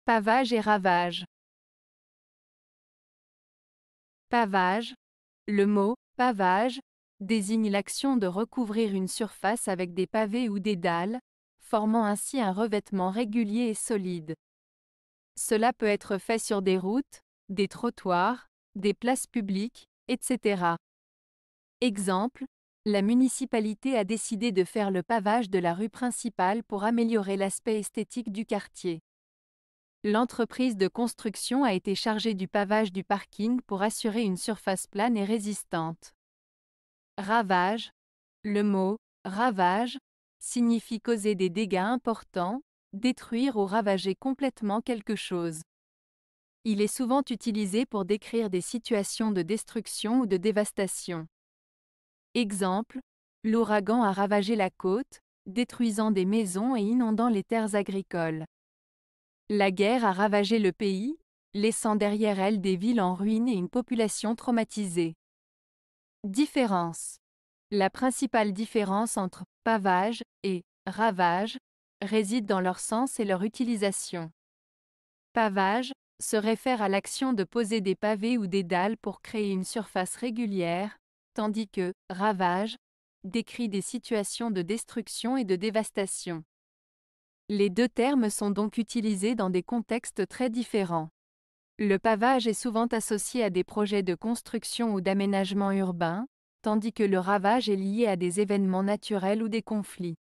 Pavage et ravage. Pavage. Le mot « pavage » désigne l'action de recouvrir une surface avec des pavés ou des dalles, formant ainsi un revêtement régulier et solide. Cela peut être fait sur des routes, des trottoirs, des places publiques, etc. Exemple, la municipalité a décidé de faire le pavage de la rue principale pour améliorer l'aspect esthétique du quartier. L'entreprise de construction a été chargée du pavage du parking pour assurer une surface plane et résistante. Ravage. Le mot « ravage » signifie causer des dégâts importants, détruire ou ravager complètement quelque chose. Il est souvent utilisé pour décrire des situations de destruction ou de dévastation. Exemple, l'ouragan a ravagé la côte, détruisant des maisons et inondant les terres agricoles. La guerre a ravagé le pays, laissant derrière elle des villes en ruine et une population traumatisée. Différence. La principale différence entre pavage et ravage réside dans leur sens et leur utilisation. Pavage se réfère à l'action de poser des pavés ou des dalles pour créer une surface régulière, tandis que ravage décrit des situations de destruction et de dévastation. Les deux termes sont donc utilisés dans des contextes très différents. Le pavage est souvent associé à des projets de construction ou d'aménagement urbain, tandis que le ravage est lié à des événements naturels ou des conflits.